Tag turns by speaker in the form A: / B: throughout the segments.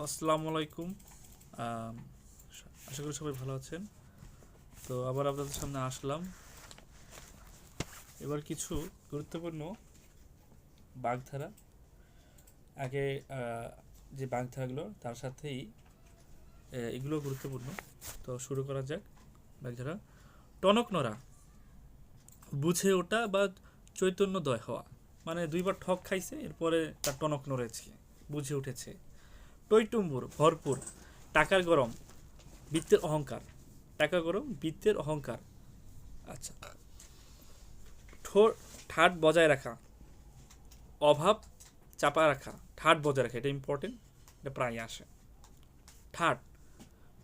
A: আসসালামু আলাইকুম। আম, আশা করি সবাই ভালো আছেন। তো আবার আপনাদের সামনে আসলাম। এবার কিছু গুরুত্বপূর্ণ বাগধারা, আগে যে বাগধারাগুলো তার সাথেই এগুলো গুরুত্বপূর্ণ। তো শুরু করা যাক। বাগধারা: টনক নড়া, বুঝে ওঠা বা চৈতন্যদয় হওয়া, মানে দুইবার ঠক খাইছে এরপরে তার টনক নড়েছে, বুঝে উঠেছে। টইটুম্বুর, ভরপুর, টাকার গরম, বৃত্তের অহংকার। টাকা গরম, বৃত্তের অহংকার। আচ্ছা। ঠোঁট ঠাট বজায় রাখা, অভাব চাপা রাখা। ঠাট বজায় রাখা, এটা ইম্পর্টেন্ট, এটা প্রায় আসে। ঠাট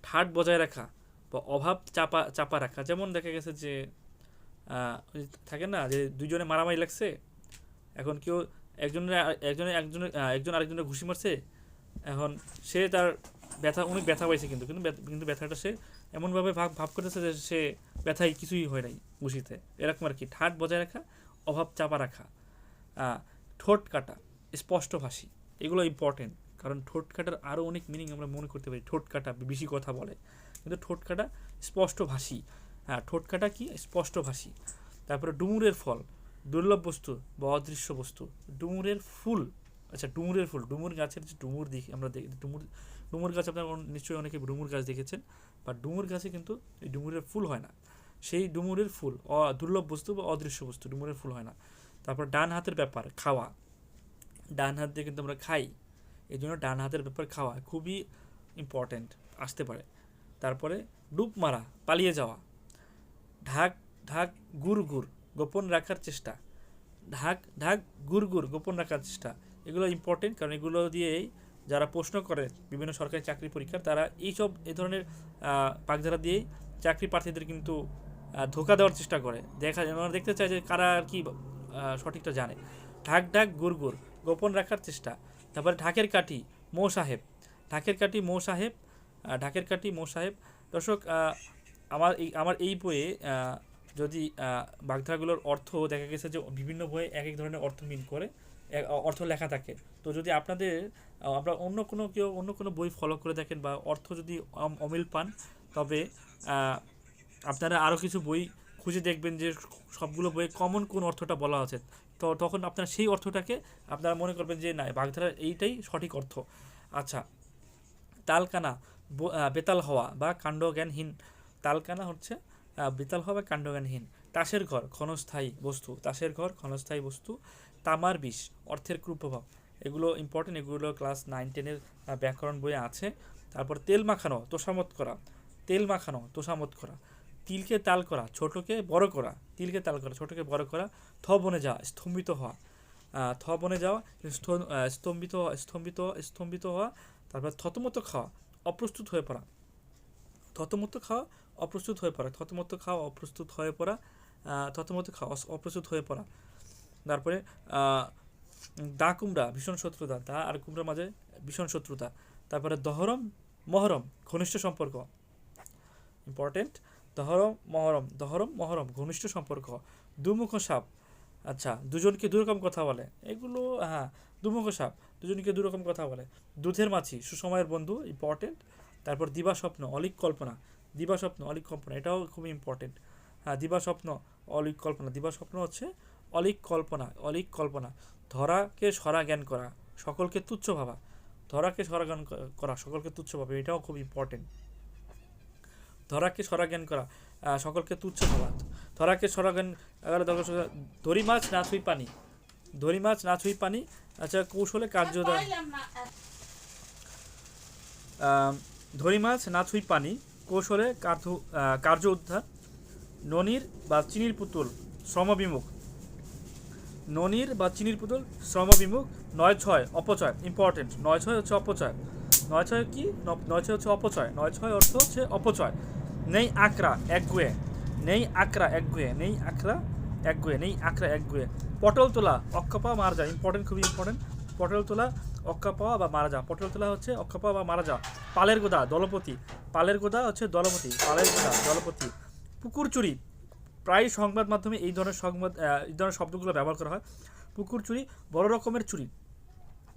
A: ঠাট বজায় রাখা বা অভাব চাপা চাপা রাখা। যেমন দেখা গেছে যে ওই থাকে না যে দুইজনে মারামারি লাগছে, এখন কেউ একজনের একজনের একজনের একজন আরেকজনের ঘুষি মারছে। এখন সে তার অনেক ব্যথা পাইছে, কিন্তু কিন্তু কিন্তু ব্যথাটা সে এমনভাবে ভাব ভাব করতেছে যে সে ব্যথায় কিছুই হয় নাই ঘুষিতে, এরকম আর কি। ঠাট বজায় রাখা, অভাব চাপা রাখা। ঠোঁট কাটা, স্পষ্টভাষী, এগুলো ইম্পর্টেন্ট, কারণ ঠোঁট কাটার আরও অনেক মিনিং আমরা মনে করতে পারি। ঠোঁট কাটা বেশি কথা বলে, কিন্তু ঠোঁট কাটা স্পষ্টভাষী। ঠোঁট কাটা কি স্পষ্টভাষী। তারপরে ডুমুরের ফল, দুর্লভ বস্তু বা অদৃশ্য বস্তু। ডুমুরের ফুল, আচ্ছা ডুমুরের ফুল, ডুমুর গাছের যে ডুমুর দেখি আমরা, দেখি ডুমুর, ডুমুর গাছ আপনারা নিশ্চয়ই অনেকে ডুমুর গাছ দেখেছেন, বা ডুমুর গাছে কিন্তু এই ডুমুরের ফুল হয় না। সেই ডুমুরের ফুল দুর্লভ বস্তু বা অদৃশ্য বস্তু, ডুমুরের ফুল হয় না। তারপর ডান হাতের ব্যাপার, খাওয়া। ডান হাত দিয়ে কিন্তু আমরা খাই, এই জন্য ডান হাতের ব্যাপার খাওয়া খুবই ইম্পর্ট্যান্ট, আসতে পারে। তারপরে ডুব মারা, পালিয়ে যাওয়া। ঢাক ঢাক গুড় গুড়, গোপন রাখার চেষ্টা। ঢাক ঢাক গুড় গুড়, গোপন রাখার চেষ্টা। এগুলো ইম্পর্টেন্ট, কারণ এগুলো দিয়েই যারা প্রশ্ন করে বিভিন্ন সরকারি চাকরি পরীক্ষার, তারা এই ধরনের বাগধারা দিয়েই চাকরি প্রার্থীদের কিন্তু ধোকা দেওয়ার চেষ্টা করে। ওরা দেখতে চায় যে কারা আর কি সঠিকটা জানে। ঢাক ঢাক গুড় গুড়, গোপন রাখার চেষ্টা। তারপরে ঢাকের কাঠি, মো সাহেব। ঢাকের কাঠি মো সাহেব, ঢাকের কাঠি মো সাহেব। দর্শক, আমার এই বইয়ে যদি বাগধারাগুলোর অর্থ দেখা গেছে যে বিভিন্ন বইয়ে এক এক ধরনের অর্থ মিন করে, অর্থ লেখা থাকে। তো যদি আপনাদের আমরা অন্য কোনো বই ফলো করে দেখেন বা অর্থ যদি অমিল পান, তবে আপনারা আরও কিছু বই খুঁজে দেখবেন যে সবগুলো বইয়ে কমন কোন অর্থটা বলা আছে। তো তখন আপনারা সেই অর্থটাকে আপনারা মনে করবেন যে না, বাগধারার এইটাই সঠিক অর্থ। আচ্ছা। তালকানা, বেতাল হওয়া বা কাণ্ডজ্ঞানহীন। তালকানা হচ্ছে বেতাল হওয়া বা কাণ্ডজ্ঞানহীন। তাসের ঘর, ক্ষণস্থায়ী বস্তু। তাসের ঘর, ক্ষণস্থায়ী বস্তু। তামার বিষ, অর্থের কুপ্রভাব। এগুলো ইম্পর্টেন্ট, এগুলো ক্লাস 9-10-এর ব্যাকরণ বইয়ে আছে। তারপর তেল মাখানো, তোষামত করা। তেল মাখানো, তোষামত করা। তিলকে তাল করা, ছোটকে বড় করা। তিলকে তাল করা, ছোটকে বড় করা। থ বনে যাওয়া, স্তম্ভিত হওয়া। থ বনে যাওয়া, স্তম্ভিত স্তম্ভিত স্তম্ভিত হওয়া। তারপর থতমত খাওয়া, অপ্রস্তুত হয়ে পড়া। থতমত খাওয়া, অপ্রস্তুত হয়ে পড়া। থতমত খাওয়া, অপ্রস্তুত হয়ে পড়া। থতমত খাওয়া, অপ্রস্তুত হয়ে পড়া। তারপরে দা কুমড়া, ভীষণ শত্রুতা। দা আর কুমড়ার মাঝে ভীষণ শত্রুতা। তারপরে দহরম মহরম, ঘনিষ্ঠ সম্পর্ক, ইম্পর্টেন্ট। দহরম মহরম, ঘনিষ্ঠ সম্পর্ক। দুমুখ সাপ, আচ্ছা দুজনকে দুরকম কথা বলে, এগুলো দুমুখ সাপ, দুজনকে দুরকম কথা বলে। দুধের মাছি, সুসময়ের বন্ধু, ইম্পর্টেন্ট। তারপর দিবা স্বপ্ন, অলিক কল্পনা। দিবা স্বপ্ন, অলিক কল্পনা, এটাও খুবই ইম্পর্টেন্ট। দিবা স্বপ্ন, অলিক কল্পনা। দিবা স্বপ্ন হচ্ছে অলিক কল্পনা, অলিক কল্পনা। ধরাকে সরা জ্ঞান করা, সকলকে তুচ্ছ ভাবা। ধরাকে সরা জ্ঞান করা, সকলকে তুচ্ছ ভাবা, এটাও খুব ইম্পর্টেন্ট। ধরাকে সরা জ্ঞান করা, সকলকে তুচ্ছ ভাবা। ধরাকে সরা জ্ঞান। ধরি মাছ না ছুঁই পানি, ধরি মাছ না ছুঁই পানি। আচ্ছা, কৌশলে কার্য, ধরি মাছ না ছুঁই পানি, কৌশলে কার্য উদ্ধার। ননির বা চিনির পুতুল, শ্রমবিমুখ। ননির বা চিনির পুতুল, শ্রমবিমুখ। 9-6 অপচয়, ইম্পর্টেন্ট। 9-6 হচ্ছে অপচয়। 9-6 কি? 9-6 হচ্ছে অপচয়। 9-6 অর্থ হচ্ছে অপচয়। নেই আকরা একগুয়ে, নেই আকরা একগুয়ে, নেই আকরা একগুয়ে, নেই আকরা একগুয়ে। পটল তোলা, অক্কা পাওয়া মারা যায়, ইম্পর্টেন্ট, খুবই ইম্পর্টেন্ট। পটল তোলা, অক্কা পাওয়া বা মারা যাওয়া। পটল তোলা হচ্ছে অক্কা পাওয়া বা মারা যাওয়া। পালের গোদা, দলপতি। পালের গোদা হচ্ছে দলপতি, পালের গোদা দলপতি। পুকুর চুরি, প্রায় সংবাদ মাধ্যমে এই ধরনের শব্দগুলো ব্যবহার করা হয়। পুকুর চুরি, বড় রকমের চুরি।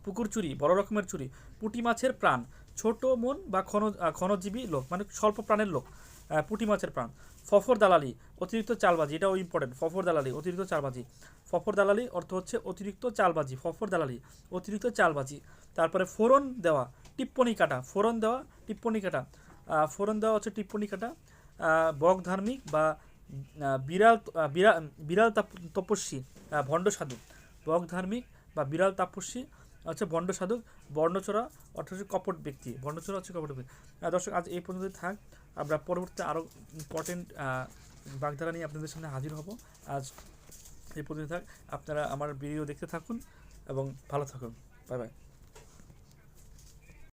A: পুকুর চুরি, বড় রকমের চুরি। পুঁটি মাছের প্রাণ, ছোট মন বা ক্ষণজীবী লোক, মানে স্বল্প প্রাণের লোক, পুঁটি মাছের প্রাণ। ফফর দালালি, অতিরিক্ত চালবাজি, এটাও ইম্পর্টেন্ট। ফফর দালালি, অতিরিক্ত চালবাজি। ফফর দালালি অর্থ হচ্ছে অতিরিক্ত চালবাজি, ফফর দালালি অতিরিক্ত চালবাজি। তারপরে ফোড়ন দেওয়া, টিপ্পনী কাটা, ফোড়ন দেওয়া, টিপ্পনী কাটা। ফোড়ন দেওয়া হচ্ছে টিপ্পনী কাটা। বক ধার্মিক বা বিড়াল বিড়াল বিড়াল তপস্বী, ভণ্ড সাধু। বক ধার্মিক বা বিড়াল তপস্বী হচ্ছে ভণ্ড সাধু। বর্ণচোরা অর্থ হচ্ছে কপট ব্যক্তি, বর্ণচোরা হচ্ছে কপট ব্যক্তি। দর্শক, আজ এই পর্যন্তই থাক। আমরা পরবর্তীতে আরও ইম্পর্টেন্ট বাগধারা নিয়ে আপনাদের সামনে হাজির হব। আজ এই পর্যন্ত থাক। আপনারা আমার ভিডিও দেখতে থাকুন এবং ভালো থাকুন। Bye bye.